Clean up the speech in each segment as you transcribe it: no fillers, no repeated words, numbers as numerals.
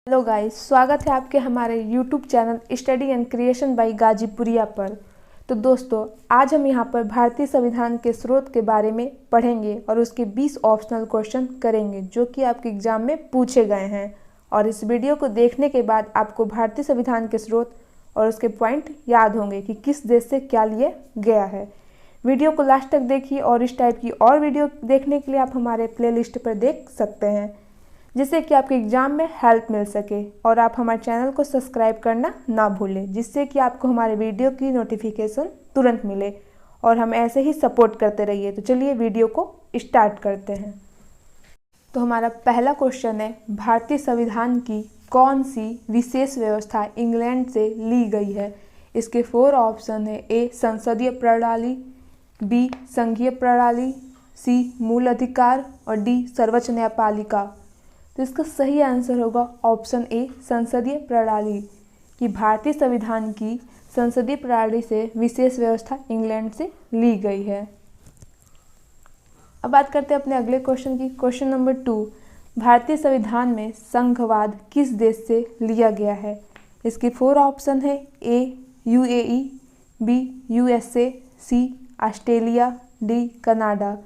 Hello guys, स्वागत है आपके हमारे YouTube channel study and creation by Ghazipuria पर। तो दोस्तों, आज हम यहाँ पर भारतीय संविधान के स्रोत के बारे में पढ़ेंगे और उसके 20 ऑप्शनल क्वेश्चन करेंगे जो कि आपके एग्जाम में पूछे गए हैं। और इस वीडियो को देखने के बाद आपको भारतीय संविधान के स्रोत और उसके पॉइंट याद होंगे कि किस देश से क्या लिए गया है। वीडियो को लास्ट तक देखिए और इस टाइप की और वीडियो देखने के लिए आप हमारे प्लेलिस्ट पर देख सकते हैं, जिससे कि आपके एग्ज़ाम में हेल्प मिल सके। और आप हमारे चैनल को सब्सक्राइब करना ना भूलें, जिससे कि आपको हमारे वीडियो की नोटिफिकेशन तुरंत मिले और हम ऐसे ही सपोर्ट करते रहिए। तो चलिए वीडियो को स्टार्ट करते हैं। तो हमारा पहला क्वेश्चन है, भारतीय संविधान की कौन सी विशेष व्यवस्था इंग्लैंड से ली गई है? इसके 4 ऑप्शन है। ए संसदीय प्रणाली, बी संघीय प्रणाली, सी मूल अधिकार और डी सर्वोच्च न्यायपालिका। तो इसका सही आंसर होगा ऑप्शन ए संसदीय प्रणाली, कि भारतीय संविधान की संसदीय प्रणाली से विशेष व्यवस्था इंग्लैंड से ली गई है। अब बात करते हैं अपने अगले क्वेश्चन की। क्वेश्चन नंबर 2, भारतीय संविधान में संघवाद किस देश से लिया गया है? इसके 4 ऑप्शन है। ए यूएई, बी यूएसए, सी ऑस्ट्रेलिया, डी कनाडा।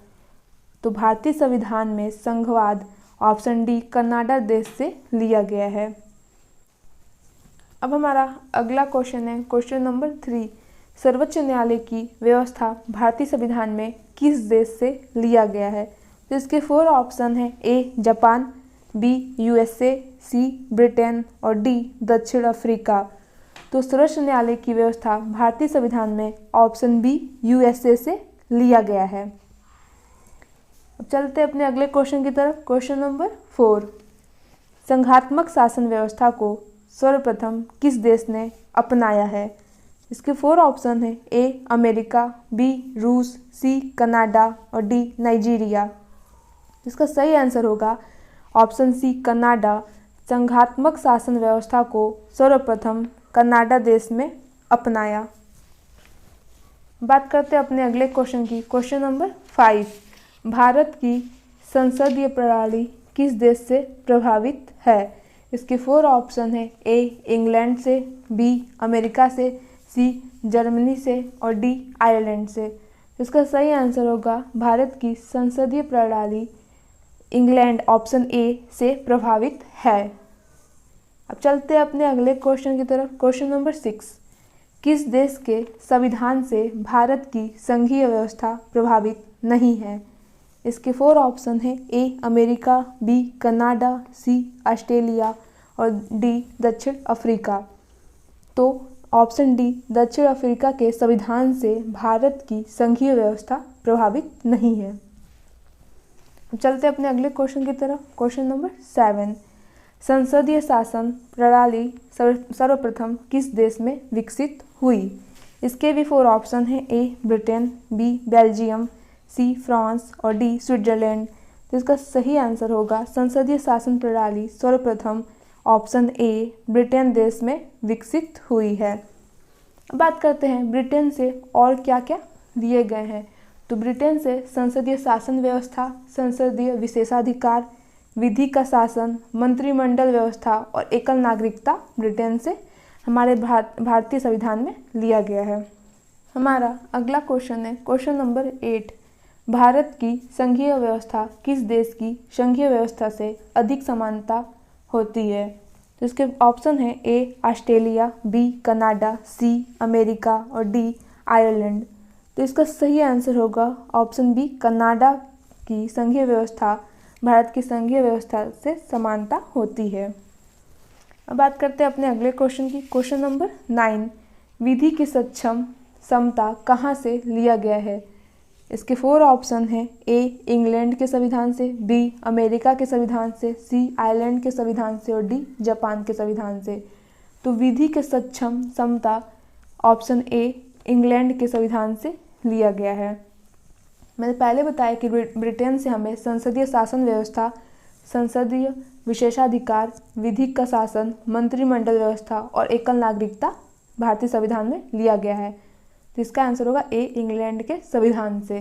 तो भारतीय संविधान में संघवाद ऑप्शन डी कनाडा देश से लिया गया है। अब हमारा अगला क्वेश्चन है, क्वेश्चन नंबर 3, सर्वोच्च न्यायालय की व्यवस्था भारतीय संविधान में किस देश से लिया गया है? तो इसके 4 ऑप्शन है। A Japan, B USA, C Britain और डी दक्षिण अफ्रीका। तो सर्वोच्च न्यायालय की व्यवस्था भारतीय संविधान में ऑप्शन बी यूएसए से लिया गया है। अब चलते अपने अगले क्वेश्चन की तरफ। क्वेश्चन नंबर 4, संघात्मक शासन व्यवस्था को सर्वप्रथम किस देश ने अपनाया है? इसके 4 ऑप्शन है। ए अमेरिका, बी रूस, सी कनाडा और डी नाइजीरिया। इसका सही आंसर होगा ऑप्शन सी कनाडा। संघात्मक शासन व्यवस्था को सर्वप्रथम कनाडा देश में अपनाया। बात करते हैं अपने अगले क्वेश्चन की। क्वेश्चन नंबर 5, भारत की संसदीय प्रणाली किस देश से प्रभावित है? इसके 4 ऑप्शन है। ए इंग्लैंड से, बी अमेरिका से, सी जर्मनी से और डी आयरलैंड से। इसका सही आंसर होगा भारत की संसदीय प्रणाली इंग्लैंड ऑप्शन ए से प्रभावित है। अब चलते हैं अपने अगले क्वेश्चन की तरफ। क्वेश्चन नंबर 6, किस देश के संविधान से भारत की संघीय व्यवस्था प्रभावित नहीं है? इसके 4 ऑप्शन है। A America, B Canada, C Australia और डी दक्षिण अफ्रीका। तो ऑप्शन डी दक्षिण अफ्रीका के संविधान से भारत की संघीय व्यवस्था प्रभावित नहीं है। चलते अपने अगले क्वेश्चन की तरफ। क्वेश्चन नंबर 7, संसदीय शासन प्रणाली सर्वप्रथम किस देश में विकसित हुई? इसके भी 4 ऑप्शन है। A Britain, B Belgium, C France और डी स्विट्जरलैंड। तो इसका सही आंसर होगा संसदीय शासन प्रणाली सर्वप्रथम ऑप्शन ए ब्रिटेन देश में विकसित हुई है। अब बात करते हैं ब्रिटेन से और क्या क्या लिए गए हैं। तो ब्रिटेन से संसदीय शासन व्यवस्था, संसदीय विशेषाधिकार, विधि का शासन, मंत्रिमंडल व्यवस्था और एकल नागरिकता ब्रिटेन से हमारे भारतीय संविधान में लिया गया है। हमारा अगला क्वेश्चन है, क्वेश्चन नंबर 8, भारत की संघीय व्यवस्था किस देश की संघीय व्यवस्था से अधिक समानता होती है? तो इसके ऑप्शन है। A Australia, B Canada, C America और डी आयरलैंड। तो इसका सही आंसर होगा ऑप्शन बी कनाडा की संघीय व्यवस्था भारत की संघीय व्यवस्था से समानता होती है। अब बात करते हैं अपने अगले क्वेश्चन की। क्वेश्चन नंबर 9, विधि की समता कहाँ से लिया गया है? इसके 4 ऑप्शन हैं। ए इंग्लैंड के संविधान से, बी अमेरिका के संविधान से, सी आयरलैंड के संविधान से और डी जापान के संविधान से। तो विधि के समता ऑप्शन ए इंग्लैंड के संविधान से लिया गया है। मैंने पहले बताया कि ब्रिटेन से हमें संसदीय शासन व्यवस्था, संसदीय विशेषाधिकार, विधि का शासन, मंत्रिमंडल व्यवस्था और एकल नागरिकता भारतीय संविधान में लिया गया है। तो इसका आंसर होगा ए इंग्लैंड के संविधान से।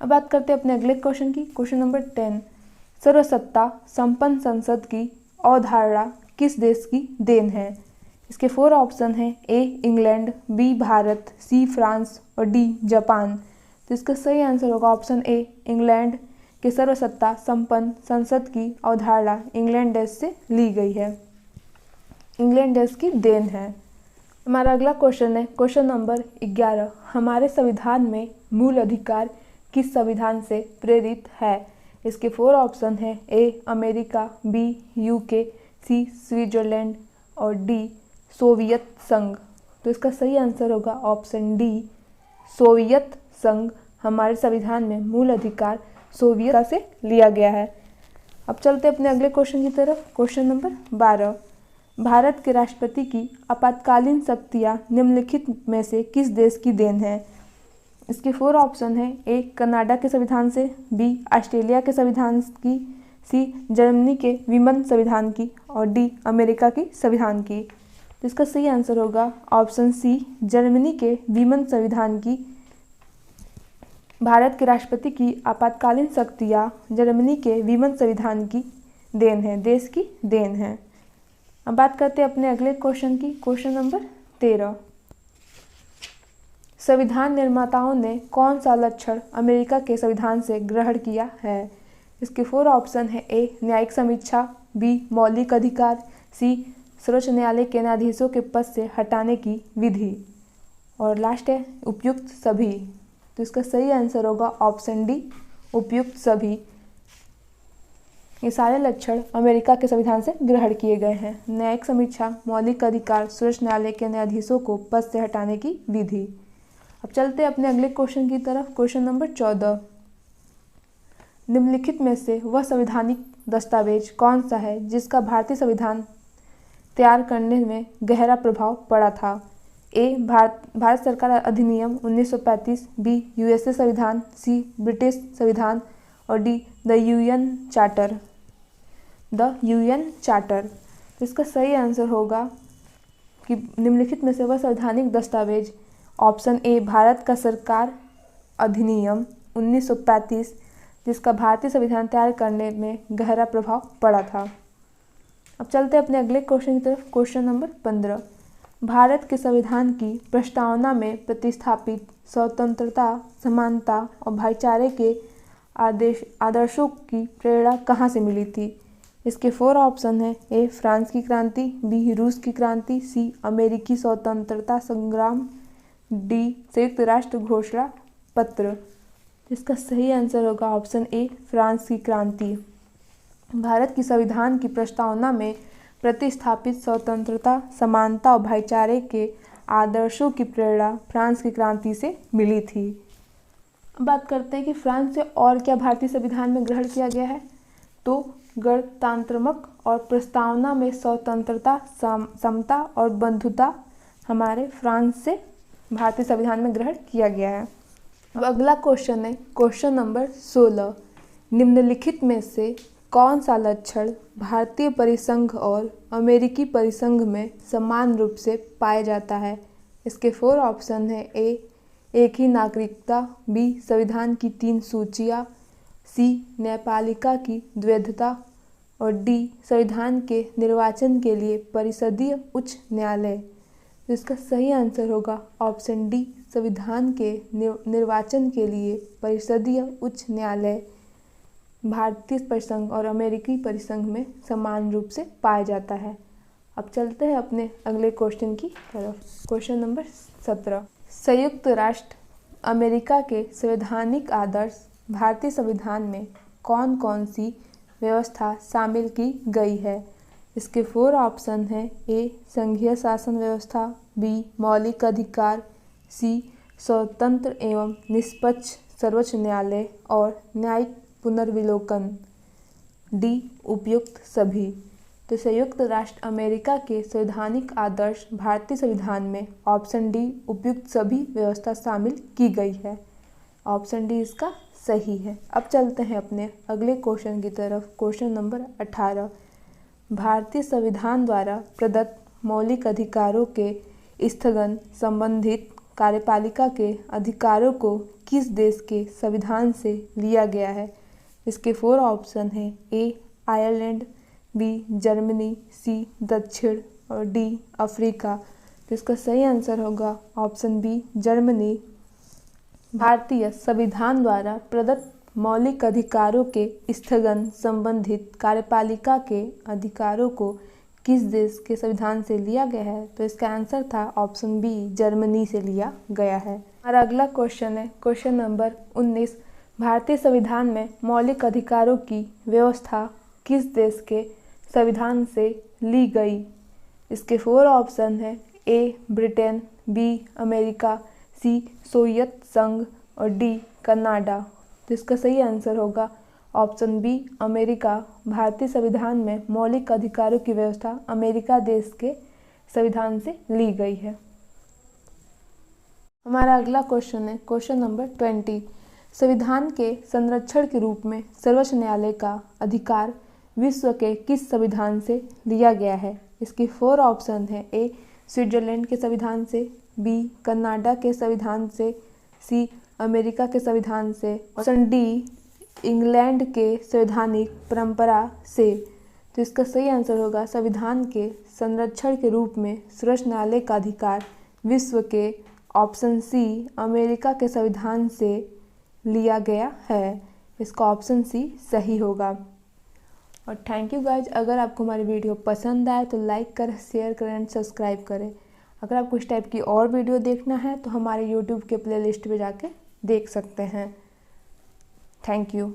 अब बात करते हैं अपने अगले क्वेश्चन की। क्वेश्चन नंबर 10, सर्वसत्ता संपन्न संसद की अवधारणा किस देश की देन है? इसके 4 ऑप्शन हैं। A England, B Bharat, C France और डी जापान। तो इसका सही आंसर होगा ऑप्शन ए इंग्लैंड के सर्वसत्ता संपन्न संसद की अवधारणा इंग्लैंड देश से ली गई है। इंग्लैंड देश की देन है। हमारा अगला क्वेश्चन है क्वेश्चन नंबर 11। हमारे संविधान में मूल अधिकार किस संविधान से प्रेरित है? इसके 4 ऑप्शन हैं। A America, B UK, C Switzerland और डी सोवियत संघ। तो इसका सही आंसर होगा ऑप्शन डी सोवियत संघ। हमारे संविधान में मूल अधिकार सोवियत से लिया गया है। अब चलते अपने अगले क्वेश्चन की तरफ। Question number 12। भारत के राष्ट्रपति की आपातकालीन शक्तियाँ निम्नलिखित में से किस देश की देन है? इसके 4 ऑप्शन हैं। ए कनाडा के संविधान से, बी ऑस्ट्रेलिया के संविधान की, सी जर्मनी के विमन संविधान की और डी अमेरिका की संविधान की। तो इसका सही आंसर होगा ऑप्शन सी जर्मनी के विमन संविधान की। भारत के राष्ट्रपति की आपातकालीन शक्तियाँ जर्मनी के विमन संविधान की देन है, देश की देन है। अब बात करते हैं अपने अगले क्वेश्चन की। Question number 13। संविधान निर्माताओं ने कौन सा लक्षण अमेरिका के संविधान से ग्रहण किया है? इसके 4 ऑप्शन है। ए न्यायिक समीक्षा, बी मौलिक अधिकार, सी सर्वोच्च न्यायालय के न्यायाधीशों के पद से हटाने की विधि और लास्ट है उपयुक्त सभी। तो इसका सही आंसर होगा ऑप्शन डी उपयुक्त सभी। ये सारे लक्षण अमेरिका के संविधान से ग्रहण किए गए हैं। न्यायिक समीक्षा, मौलिक अधिकार, सर्वोच्च न्यायालय के न्यायाधीशों को पद से हटाने की विधि। अब चलते हैं अपने अगले क्वेश्चन की तरफ। Question number 14। निम्नलिखित में से वह संवैधानिक दस्तावेज कौन सा है जिसका भारतीय संविधान तैयार करने में गहरा प्रभाव पड़ा था? ए भारत सरकार अधिनियम 1935, बी यूएसए संविधान, सी ब्रिटिश संविधान और डी द यूएन चार्टर। तो इसका सही आंसर होगा कि निम्नलिखित में से वह संवैधानिक दस्तावेज ऑप्शन ए भारत का सरकार अधिनियम 1935 जिसका भारतीय संविधान तैयार करने में गहरा प्रभाव पड़ा था। अब चलते हैं अपने अगले क्वेश्चन की तरफ। Question number 15। भारत के संविधान की प्रस्तावना में प्रतिस्थापित स्वतंत्रता, समानता और भाईचारे के आदर्शों की प्रेरणा कहाँ से मिली थी? इसके 4 ऑप्शन हैं। ए फ्रांस की क्रांति, बी रूस की क्रांति, सी अमेरिकी स्वतंत्रता संग्राम, डी संयुक्त राष्ट्र घोषणा पत्र। इसका सही आंसर होगा ऑप्शन ए फ्रांस की क्रांति। भारत की संविधान की प्रस्तावना में प्रतिस्थापित स्वतंत्रता, समानता और भाईचारे के आदर्शों की प्रेरणा फ्रांस की क्रांति से मिली थी। अब बात करते हैं कि फ्रांस से और क्या भारतीय संविधान में ग्रहण किया गया है। तो गणतंत्रात्मक और प्रस्तावना में स्वतंत्रता, समता और बंधुता हमारे फ्रांस से भारतीय संविधान में ग्रहण किया गया है। अब अगला क्वेश्चन है क्वेश्चन नंबर 16। निम्नलिखित में से कौन सा लक्षण भारतीय परिसंघ और अमेरिकी परिसंघ में समान रूप से पाया जाता है? इसके 4 ऑप्शन हैं। ए एक ही नागरिकता, बी संविधान की 3 सूचियाँ, सी न्यायपालिका की द्वैधता और डी संविधान के निर्वाचन के लिए परिषदीय उच्च न्यायालय। तो इसका सही आंसर होगा ऑप्शन डी संविधान के निर्वाचन के लिए परिषदीय उच्च न्यायालय भारतीय परिसंघ और अमेरिकी परिसंघ में समान रूप से पाया जाता है। अब चलते हैं अपने अगले क्वेश्चन की तरफ। Question number 17। संयुक्त राष्ट्र अमेरिका के संवैधानिक आदर्श भारतीय संविधान में कौन कौन सी व्यवस्था शामिल की गई है? इसके 4 ऑप्शन हैं। ए संघीय शासन व्यवस्था, बी मौलिक अधिकार, सी स्वतंत्र एवं निष्पक्ष सर्वोच्च न्यायालय और न्यायिक पुनर्विलोकन, डी उपयुक्त सभी। तो संयुक्त राष्ट्र अमेरिका के संवैधानिक आदर्श भारतीय संविधान में ऑप्शन डी उपयुक्त सभी व्यवस्था शामिल की गई है। ऑप्शन डी इसका सही है। अब चलते हैं अपने अगले क्वेश्चन की तरफ। Question number 18। भारतीय संविधान द्वारा प्रदत्त मौलिक अधिकारों के स्थगन संबंधित कार्यपालिका के अधिकारों को किस देश के संविधान से लिया गया है? इसके 4 ऑप्शन हैं। ए आयरलैंड, बी जर्मनी, सी दक्षिण और डी अफ्रीका। तो इसका सही आंसर होगा ऑप्शन बी जर्मनी। भारतीय संविधान द्वारा प्रदत्त मौलिक अधिकारों के स्थगन संबंधित कार्यपालिका के अधिकारों को किस देश के संविधान से लिया गया है? तो इसका आंसर था ऑप्शन बी जर्मनी से लिया गया है। हमारा अगला क्वेश्चन है क्वेश्चन नंबर 19। भारतीय संविधान में मौलिक अधिकारों की व्यवस्था किस देश के संविधान से ली गई? इसके 4 ऑप्शन है। A Britain, B America, C Soviet संघ और डी कनाडा। तो इसका सही आंसर होगा ऑप्शन बी अमेरिका। भारतीय संविधान में मौलिक अधिकारों की व्यवस्था अमेरिका देश के संविधान से ली गई है। हमारा अगला क्वेश्चन है क्वेश्चन नंबर 20। संविधान के संरक्षण के रूप में सर्वोच्च न्यायालय का अधिकार विश्व के किस संविधान से लिया गया है? इसकी 4 ऑप्शन है। ए स्विट्जरलैंड के संविधान से, बी कनाडा के संविधान से, सी अमेरिका के संविधान से, ऑप्शन डी इंग्लैंड के संवैधानिक परंपरा से। तो इसका सही आंसर होगा संविधान के संरक्षण के रूप में सर्वोच्च न्यायालय का अधिकार विश्व के ऑप्शन सी अमेरिका के संविधान से लिया गया है। इसका ऑप्शन सी सही होगा। और थैंक यू गाइज। अगर आपको हमारी वीडियो पसंद आए तो लाइक करें, शेयर करें एंड सब्सक्राइब करें। अगर आपको इस टाइप की और वीडियो देखना है तो हमारे यूट्यूब के प्लेलिस्ट पे जाके देख सकते हैं। Thank you.